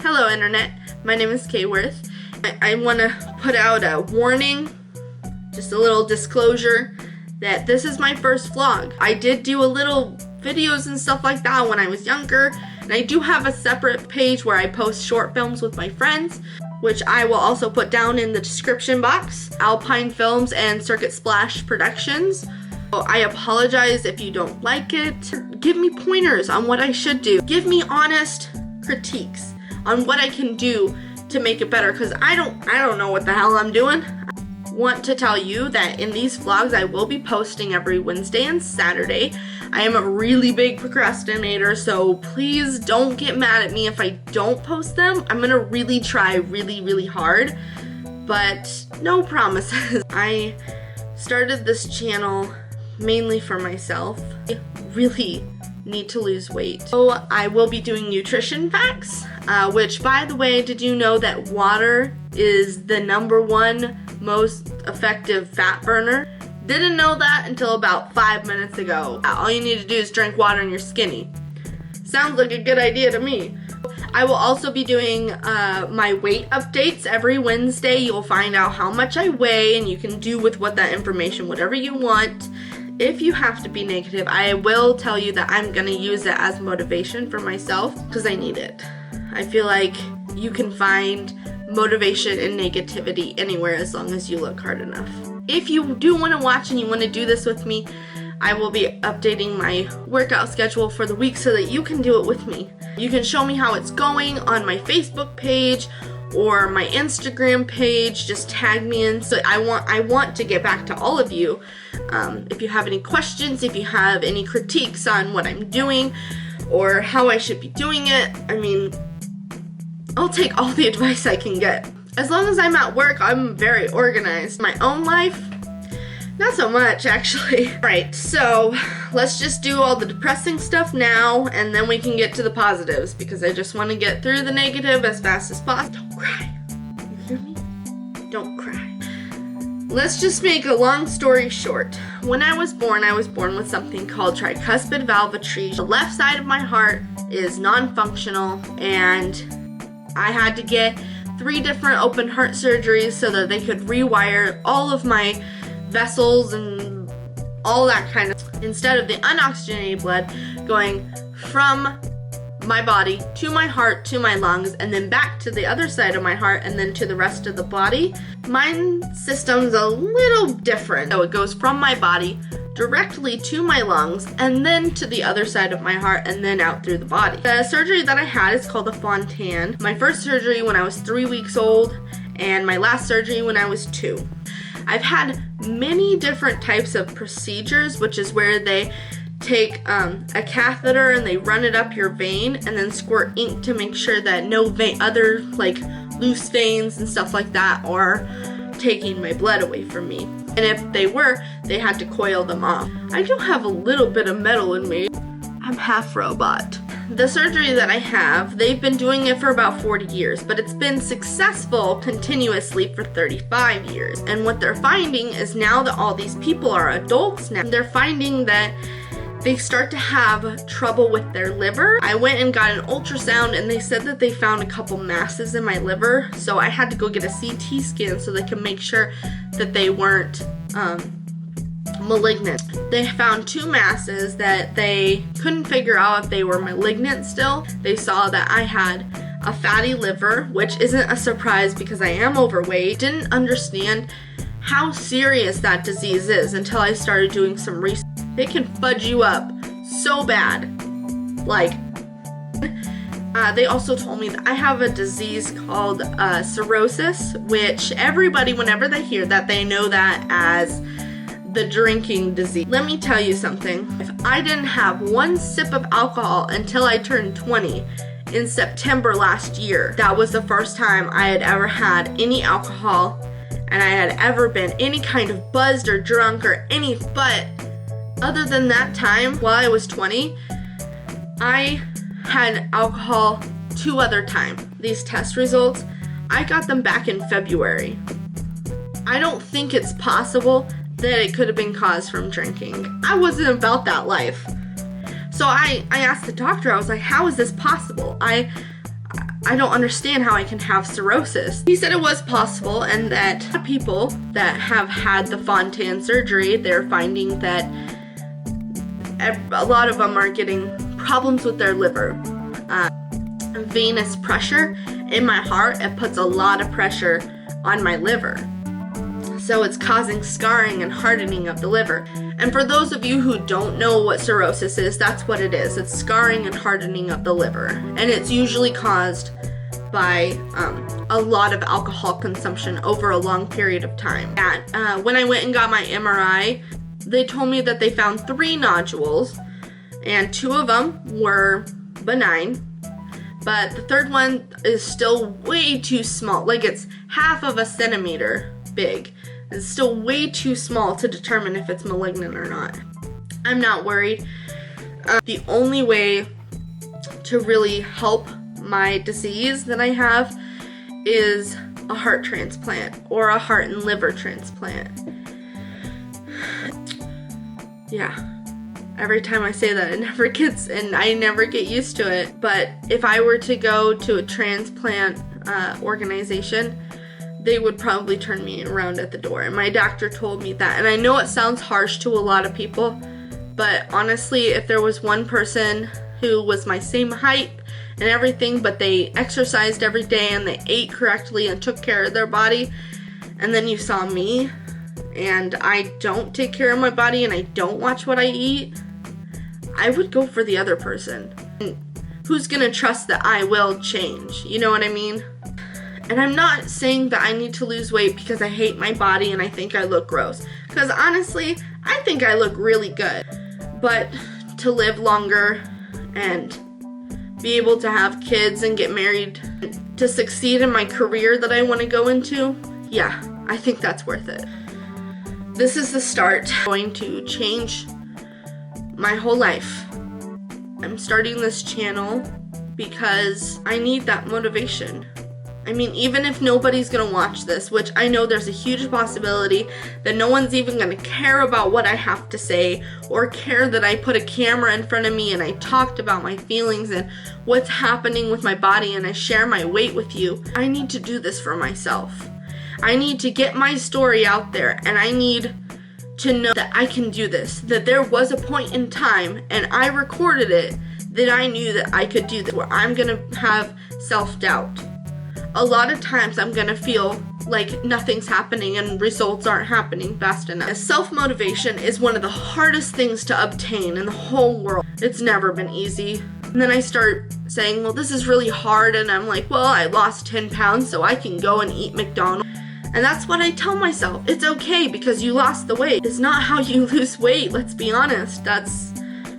Hello Internet, my name is Kayworth. I want to put out a warning, just a little disclosure, that this is my first vlog. I did do a little videos and stuff like that when I was younger, and I do have a separate page where I post short films with my friends, which I will also put down in the description box. Alpine Films and Circuit Splash Productions. So I apologize if you don't like it. Give me pointers on what I should do. Give me honest critiques on what I can do to make it better, because I don't know what the hell I'm doing. I want to tell you that in these vlogs I will be posting every Wednesday and Saturday. I am a really big procrastinator, so please don't get mad at me if I don't post them. I'm gonna really try really hard, but no promises. I started this channel mainly for myself. I really need to lose weight. So I will be doing nutrition facts, which, by the way, did you know that water is the #1 most effective fat burner? Didn't know that until about 5 minutes ago. All you need to do is drink water and you're skinny. Sounds like a good idea to me. I will also be doing my weight updates every Wednesday. You'll find out how much I weigh, and you can do with what that information whatever you want. If you have to be negative, I will tell you that I'm gonna use it as motivation for myself, because I need it. I feel like you can find motivation and negativity anywhere as long as you look hard enough. If you do want to watch and you want to do this with me, I will be updating my workout schedule for the week so that you can do it with me. You can show me how it's going on my Facebook page or my Instagram page. Just tag me in. So I want to get back to all of you. If you have any questions, if you have any critiques on what I'm doing or how I should be doing it, I mean, I'll take all the advice I can get. As long as I'm at work, I'm very organized. My own life, not so much actually. Right, so let's just do all the depressing stuff now, and then we can get to the positives, because I just want to get through the negative as fast as possible. Don't cry, you hear me? Don't cry. Let's just make a long story short. When I was born with something called tricuspid valve atresia. The left side of my heart is non-functional, and I had to get 3 different open heart surgeries so that they could rewire all of my vessels and all that kind of, instead of the unoxygenated blood going from my body to my heart to my lungs and then back to the other side of my heart and then to the rest of the body. My system's a little different. So it goes from my body directly to my lungs and then to the other side of my heart and then out through the body. The surgery that I had is called a Fontan. My first surgery when I was 3 weeks old, and my last surgery when I was 2. I've had many different types of procedures, which is where they take a catheter and they run it up your vein and then squirt ink to make sure that no other like loose veins and stuff like that are taking my blood away from me. And if they were, they had to coil them off. I do have a little bit of metal in me. I'm half robot. The surgery that I have, they've been doing it for about 40 years, but it's been successful continuously for 35 years. And what they're finding is, now that all these people are adults now, they're finding that they start to have trouble with their liver. I went and got an ultrasound and they said that they found a couple masses in my liver, so I had to go get a CT scan so they can make sure that they weren't malignant. They found 2 masses that they couldn't figure out if they were malignant still. They saw that I had a fatty liver, which isn't a surprise because I am overweight. Didn't understand how serious that disease is until I started doing some research. They can fudge you up so bad. Like, they also told me that I have a disease called cirrhosis, which everybody, whenever they hear that, they know that as the drinking disease. Let me tell you something. If I didn't have 1 sip of alcohol until I turned 20 in September last year, that was the first time I had ever had any alcohol and I had ever been any kind of buzzed or drunk or any, but other than that time, while I was 20, I had alcohol 2 other times. These test results, I got them back in February. I don't think it's possible that it could have been caused from drinking. I wasn't about that life. So I asked the doctor, I was like, how is this possible? I I don't understand how I can have cirrhosis. He said it was possible, and that people that have had the Fontan surgery, they're finding that a lot of them are getting problems with their liver. Venous pressure in my heart, it puts a lot of pressure on my liver. So it's causing scarring and hardening of the liver. And for those of you who don't know what cirrhosis is, that's what it is. It's scarring and hardening of the liver. And it's usually caused by a lot of alcohol consumption over a long period of time. When I went and got my MRI, they told me that they found 3 nodules, and 2 of them were benign, but the third one is still way too small. Like, it's half of a centimeter big. It's still way too small to determine if it's malignant or not. I'm not worried. The only way to really help my disease that I have is a heart transplant or a heart and liver transplant. Yeah. Every time I say that, I never get used to it. But if I were to go to a transplant organization, they would probably turn me around at the door. And my doctor told me that. And I know it sounds harsh to a lot of people, but honestly, if there was one person who was my same height and everything, but they exercised every day and they ate correctly and took care of their body, and then you saw me and I don't take care of my body and I don't watch what I eat, I would go for the other person. And who's gonna trust that I will change? You know what I mean? And I'm not saying that I need to lose weight because I hate my body and I think I look gross. Because honestly, I think I look really good. But to live longer and be able to have kids and get married, to succeed in my career that I want to go into, yeah, I think that's worth it. This is the start. I'm going to change my whole life. I'm starting this channel because I need that motivation. I mean, even if nobody's gonna watch this, which I know there's a huge possibility that no one's even gonna care about what I have to say, or care that I put a camera in front of me and I talked about my feelings and what's happening with my body and I share my weight with you. I need to do this for myself. I need to get my story out there, and I need to know that I can do this, that there was a point in time, and I recorded it, that I knew that I could do this, where I'm gonna have self-doubt. A lot of times I'm gonna feel like nothing's happening and results aren't happening fast enough. Self-motivation is one of the hardest things to obtain in the whole world. It's never been easy. And then I start saying, well, this is really hard, and I'm like, well, I lost 10 pounds so I can go and eat McDonald's. And that's what I tell myself. It's okay because you lost the weight. It's not how you lose weight, let's be honest. That's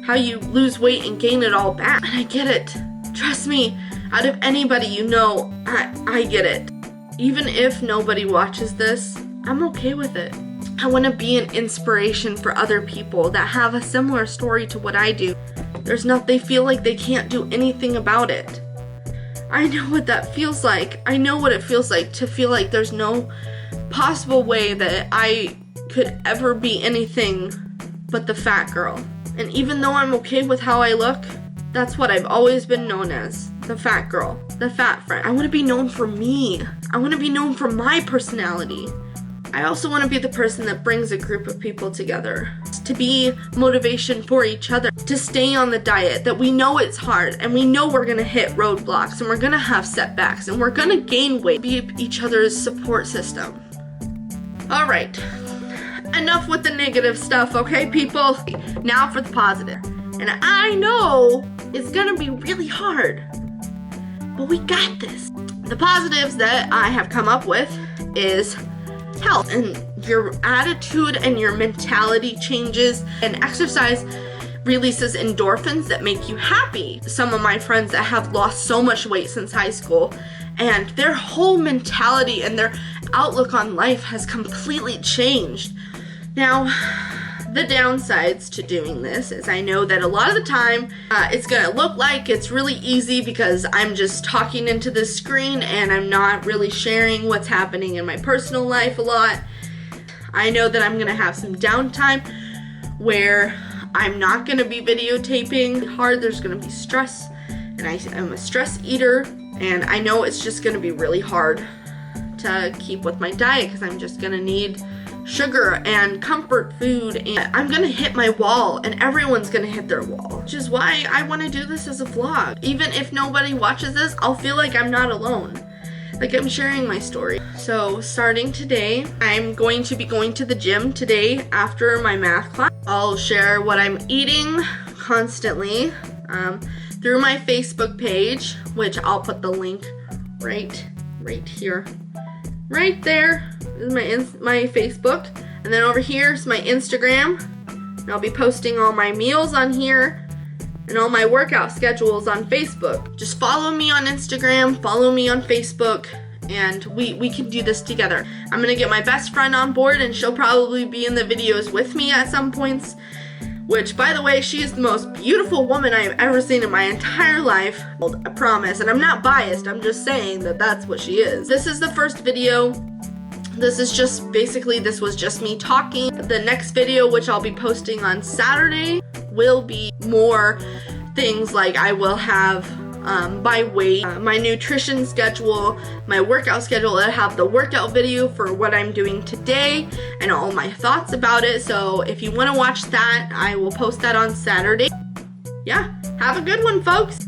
how you lose weight and gain it all back. And I get it. Trust me, out of anybody you know, I get it. Even if nobody watches this, I'm okay with it. I want to be an inspiration for other people that have a similar story to what I do. They feel like they can't do anything about it. I know what that feels like. I know what it feels like to feel like there's no possible way that I could ever be anything but the fat girl. And even though I'm okay with how I look, that's what I've always been known as. The fat girl, the fat friend. I want to be known for me. I want to be known for my personality. I also want to be the person that brings a group of people together, to be motivation for each other, to stay on the diet, that we know it's hard and we know we're going to hit roadblocks and we're going to have setbacks and we're going to gain weight, be each other's support system. All right, enough with the negative stuff, okay, people? Now for the positive. And I know it's going to be really hard, but we got this. The positives that I have come up with is health, and your attitude and your mentality changes, and exercise releases endorphins that make you happy. Some of my friends that have lost so much weight since high school, and their whole mentality and their outlook on life has completely changed. Now, the downsides to doing this is I know that a lot of the time it's gonna look like it's really easy because I'm just talking into the screen and I'm not really sharing what's happening in my personal life a lot. I know that I'm gonna have some downtime where I'm not gonna be videotaping hard. There's gonna be stress, and I'm a stress eater, And I know it's just gonna be really hard to keep with my diet because I'm just gonna need sugar and comfort food, and I'm gonna hit my wall, and everyone's gonna hit their wall, which is why I want to do this as a vlog. Even if nobody watches this, I'll feel like I'm not alone, like I'm sharing my story. So starting today, I'm going to be going to the gym today after my math class. I'll share what I'm eating constantly through my Facebook page, which I'll put the link right here. Right there is my Facebook, and then over here is my Instagram, and I'll be posting all my meals on here and all my workout schedules on Facebook. Just follow me on Instagram, follow me on Facebook, and we can do this together. I'm gonna get my best friend on board, and she'll probably be in the videos with me at some points, which, by the way, she is the most beautiful woman I have ever seen in my entire life. I promise, and I'm not biased, I'm just saying that that's what she is. This is the first video. This is just, basically, this was just me talking. The next video, which I'll be posting on Saturday, will be more things like I will have by weight, my nutrition schedule, my workout schedule. I have the workout video for what I'm doing today and all my thoughts about it. So if you want to watch that, I will post that on Saturday. Yeah, have a good one, folks.